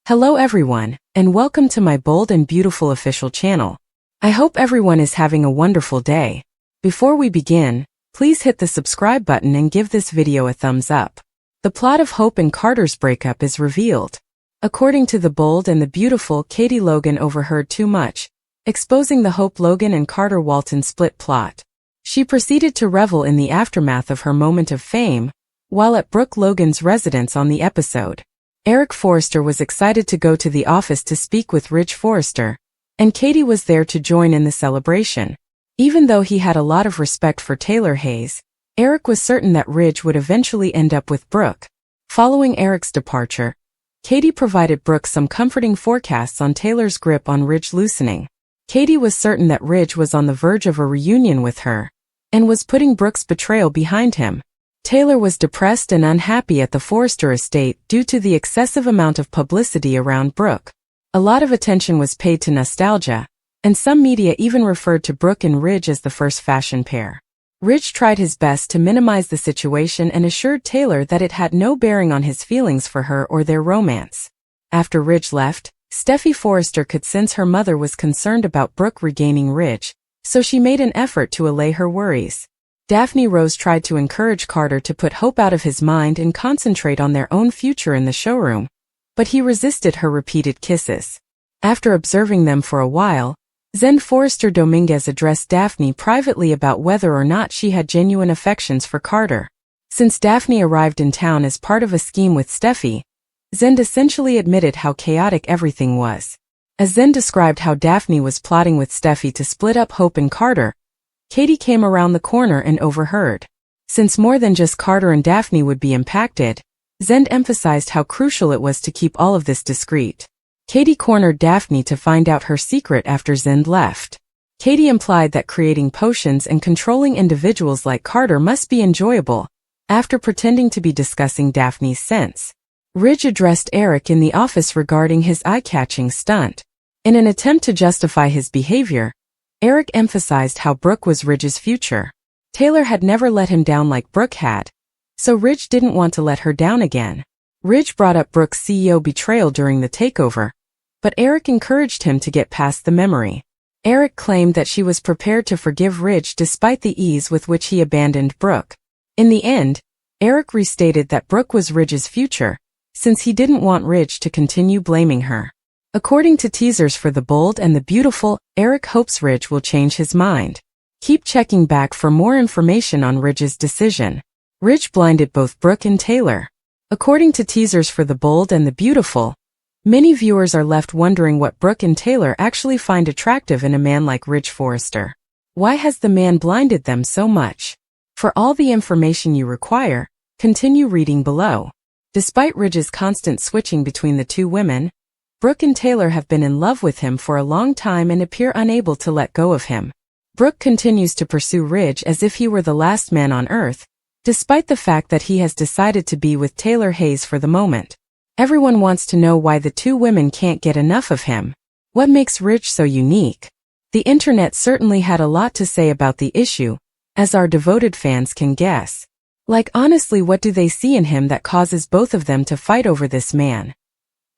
Hello everyone, and welcome to my bold and beautiful official channel. I hope everyone is having a wonderful day. Before we begin, please hit the subscribe button and give this video a thumbs up. The plot of Hope and Carter's breakup is revealed. According to the bold and the beautiful, Katie Logan overheard too much, exposing the Hope Logan and Carter Walton split plot. She proceeded to revel in the aftermath of her moment of fame, while at Brooke Logan's residence on the episode. Eric Forrester was excited to go to the office to speak with Ridge Forrester, and Katie was there to join in the celebration. Even though he had a lot of respect for Taylor Hayes, Eric was certain that Ridge would eventually end up with Brooke. Following Eric's departure, Katie provided Brooke some comforting forecasts on Taylor's grip on Ridge loosening. Katie was certain that Ridge was on the verge of a reunion with her, and was putting Brooke's betrayal behind him. Taylor was depressed and unhappy at the Forrester estate due to the excessive amount of publicity around Brooke. A lot of attention was paid to nostalgia, and some media even referred to Brooke and Ridge as the first fashion pair. Ridge tried his best to minimize the situation and assured Taylor that it had no bearing on his feelings for her or their romance. After Ridge left, Steffi Forrester could sense her mother was concerned about Brooke regaining Ridge, so she made an effort to allay her worries. Daphne Rose tried to encourage Carter to put Hope out of his mind and concentrate on their own future in the showroom, but he resisted her repeated kisses. After observing them for a while, Zen Forrester Dominguez addressed Daphne privately about whether or not she had genuine affections for Carter. Since Daphne arrived in town as part of a scheme with Steffi, Zen essentially admitted how chaotic everything was. As Zen described how Daphne was plotting with Steffi to split up Hope and Carter, Katie came around the corner and overheard. Since more than just Carter and Daphne would be impacted, Zen emphasized how crucial it was to keep all of this discreet. Katie cornered Daphne to find out her secret after Zen left. Katie implied that creating potions and controlling individuals like Carter must be enjoyable, after pretending to be discussing Daphne's scents. Ridge addressed Eric in the office regarding his eye-catching stunt. In an attempt to justify his behavior, Eric emphasized how Brooke was Ridge's future. Taylor had never let him down like Brooke had, so Ridge didn't want to let her down again. Ridge brought up Brooke's CEO betrayal during the takeover, but Eric encouraged him to get past the memory. Eric claimed that she was prepared to forgive Ridge despite the ease with which he abandoned Brooke. In the end, Eric restated that Brooke was Ridge's future, since he didn't want Ridge to continue blaming her. According to teasers for The Bold and the Beautiful, Eric hopes Ridge will change his mind. Keep checking back for more information on Ridge's decision. Ridge blinded both Brooke and Taylor. According to teasers for The Bold and the Beautiful, many viewers are left wondering what Brooke and Taylor actually find attractive in a man like Ridge Forrester. Why has the man blinded them so much? For all the information you require, continue reading below. Despite Ridge's constant switching between the two women, Brooke and Taylor have been in love with him for a long time and appear unable to let go of him. Brooke continues to pursue Ridge as if he were the last man on earth, despite the fact that he has decided to be with Taylor Hayes for the moment. Everyone wants to know why the two women can't get enough of him. What makes Ridge so unique? The internet certainly had a lot to say about the issue, as our devoted fans can guess. Like, honestly, what do they see in him that causes both of them to fight over this man?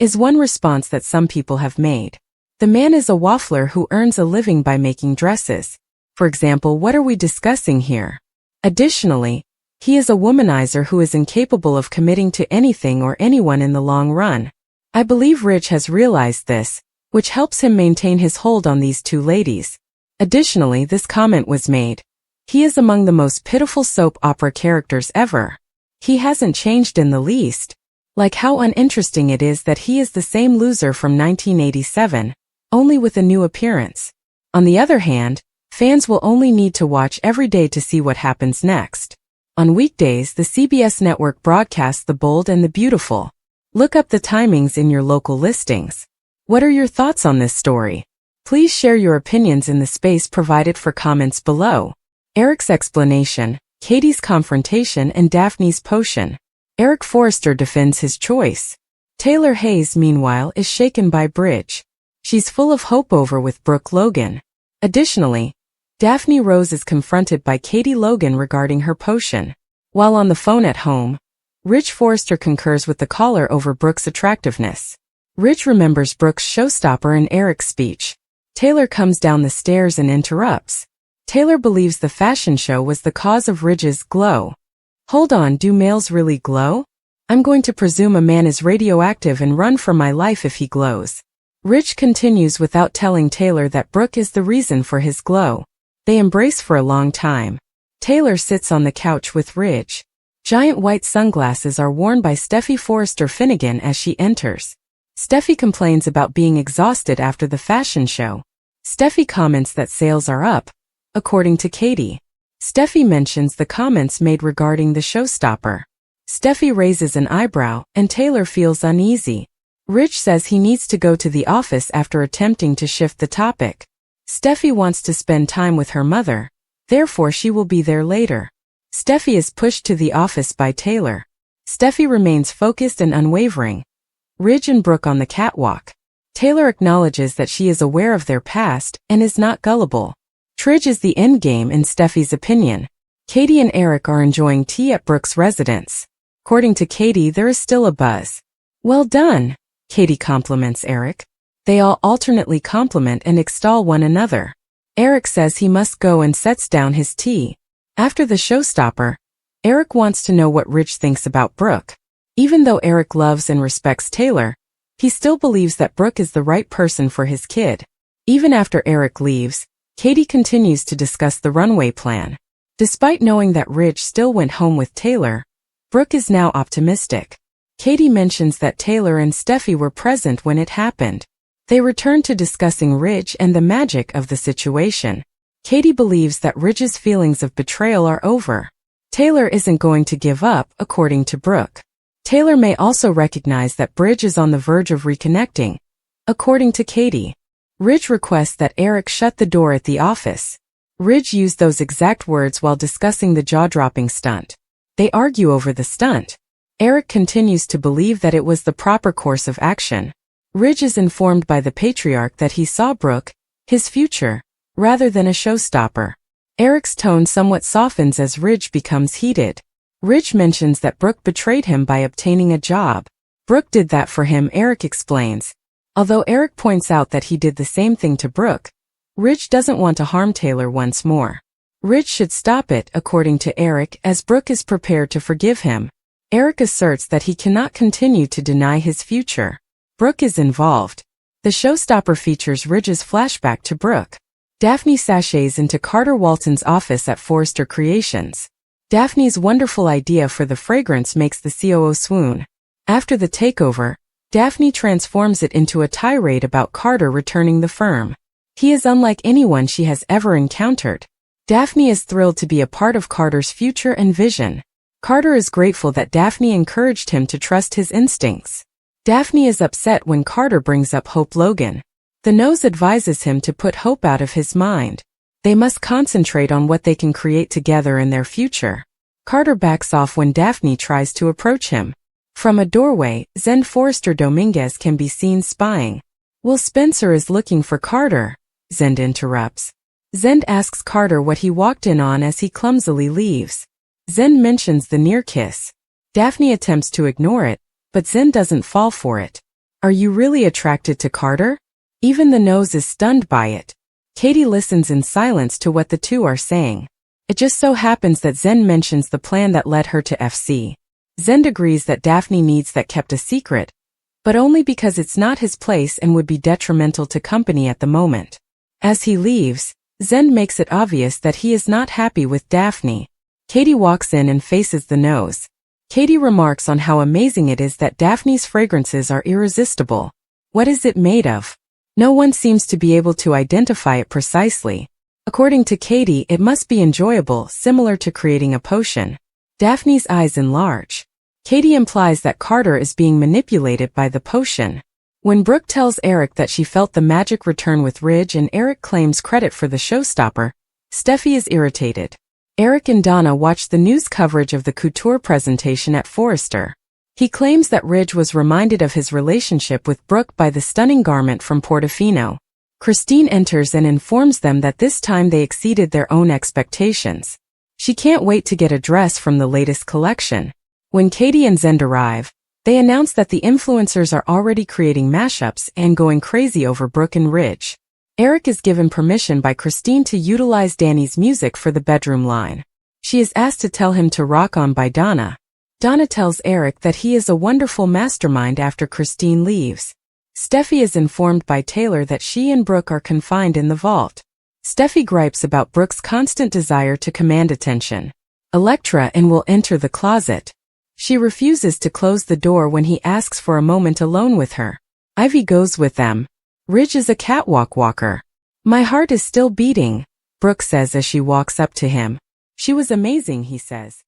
Is one response that some people have made. The man is a waffler who earns a living by making dresses. For example, what are we discussing here? Additionally, he is a womanizer who is incapable of committing to anything or anyone in the long run. I believe Ridge has realized this, which helps him maintain his hold on these two ladies. Additionally, this comment was made. He is among the most pitiful soap opera characters ever. He hasn't changed in the least. Like, how uninteresting it is that he is the same loser from 1987, only with a new appearance. On the other hand, fans will only need to watch every day to see what happens next. On weekdays, the CBS network broadcasts The Bold and the Beautiful. Look up the timings in your local listings. What are your thoughts on this story? Please share your opinions in the space provided for comments below. Eric's explanation, Katie's confrontation, and Daphne's potion. Eric Forrester defends his choice. Taylor Hayes, meanwhile, is shaken by Ridge. She's full of hope over with Brooke Logan. Additionally, Daphne Rose is confronted by Katie Logan regarding her potion. While on the phone at home, Ridge Forrester concurs with the caller over Brooke's attractiveness. Ridge remembers Brooke's showstopper and Eric's speech. Taylor comes down the stairs and interrupts. Taylor believes the fashion show was the cause of Ridge's glow. Hold on, do males really glow? I'm going to presume a man is radioactive and run for my life if he glows. Ridge continues without telling Taylor that Brooke is the reason for his glow. They embrace for a long time. Taylor sits on the couch with Ridge. Giant white sunglasses are worn by Steffi Forrester Finnegan as she enters. Steffi complains about being exhausted after the fashion show. Steffi comments that sales are up, according to Katie. Steffi mentions the comments made regarding the showstopper. Steffi raises an eyebrow, and Taylor feels uneasy. Ridge says he needs to go to the office after attempting to shift the topic. Steffi wants to spend time with her mother, therefore she will be there later. Steffi is pushed to the office by Taylor. Steffi remains focused and unwavering. Ridge and Brooke on the catwalk. Taylor acknowledges that she is aware of their past and is not gullible. Tridge is the endgame in Steffi's opinion. Katie and Eric are enjoying tea at Brooke's residence. According to Katie, there is still a buzz. Well done, Katie compliments Eric. They all alternately compliment and extol one another. Eric says he must go and sets down his tea. After the showstopper, Eric wants to know what Ridge thinks about Brooke. Even though Eric loves and respects Taylor, he still believes that Brooke is the right person for his kid. Even after Eric leaves, Katie continues to discuss the runway plan. Despite knowing that Ridge still went home with Taylor, Brooke is now optimistic. Katie mentions that Taylor and Steffi were present when it happened. They return to discussing Ridge and the magic of the situation. Katie believes that Ridge's feelings of betrayal are over. Taylor isn't going to give up, according to Brooke. Taylor may also recognize that Ridge is on the verge of reconnecting, according to Katie. Ridge requests that Eric shut the door at the office. Ridge used those exact words while discussing the jaw-dropping stunt. They argue over the stunt. Eric continues to believe that it was the proper course of action. Ridge is informed by the patriarch that he saw Brooke, his future, rather than a showstopper. Eric's tone somewhat softens as Ridge becomes heated. Ridge mentions that Brooke betrayed him by obtaining a job. Brooke did that for him, Eric explains. Although Eric points out that he did the same thing to Brooke, Ridge doesn't want to harm Taylor once more. Ridge should stop it, according to Eric, as Brooke is prepared to forgive him. Eric asserts that he cannot continue to deny his future. Brooke is involved. The showstopper features Ridge's flashback to Brooke. Daphne sashays into Carter Walton's office at Forrester Creations. Daphne's wonderful idea for the fragrance makes the COO swoon. After the takeover, Daphne transforms it into a tirade about Carter returning the firm. He is unlike anyone she has ever encountered. Daphne is thrilled to be a part of Carter's future and vision. Carter is grateful that Daphne encouraged him to trust his instincts. Daphne is upset when Carter brings up Hope Logan. The nose advises him to put Hope out of his mind. They must concentrate on what they can create together in their future. Carter backs off when Daphne tries to approach him. From a doorway, Zend Forrester Dominguez can be seen spying. Will Spencer is looking for Carter, Zend interrupts. Zend asks Carter what he walked in on as he clumsily leaves. Zend mentions the near kiss. Daphne attempts to ignore it, but Zend doesn't fall for it. Are you really attracted to Carter? Even the nose is stunned by it. Katie listens in silence to what the two are saying. It just so happens that Zend mentions the plan that led her to FC. Zend agrees that Daphne needs that kept a secret, but only because it's not his place and would be detrimental to company at the moment. As he leaves, Zend makes it obvious that he is not happy with Daphne. Katie walks in and faces the nose. Katie remarks on how amazing it is that Daphne's fragrances are irresistible. What is it made of? No one seems to be able to identify it precisely. According to Katie, it must be enjoyable, similar to creating a potion. Daphne's eyes enlarge. Katie implies that Carter is being manipulated by the potion. When Brooke tells Eric that she felt the magic return with Ridge and Eric claims credit for the showstopper, Steffi is irritated. Eric and Donna watch the news coverage of the couture presentation at Forrester. He claims that Ridge was reminded of his relationship with Brooke by the stunning garment from Portofino. Christine enters and informs them that this time they exceeded their own expectations. She can't wait to get a dress from the latest collection. When Katie and Zend arrive, They announce that the influencers are already creating mashups and going crazy over Brooke and Ridge. Eric is given permission by Christine to utilize Danny's music for the bedroom line. She is asked to tell him to Rock On by Donna. Donna tells Eric that he is a wonderful mastermind after Christine leaves. Steffi is informed by Taylor that she and Brooke are confined in the vault. Steffi gripes about Brooke's constant desire to command attention. Elektra and will enter the closet. She refuses to close the door when he asks for a moment alone with her. Ivy goes with them. Ridge is a catwalk walker. My heart is still beating, Brooke says as she walks up to him. She was amazing, he says.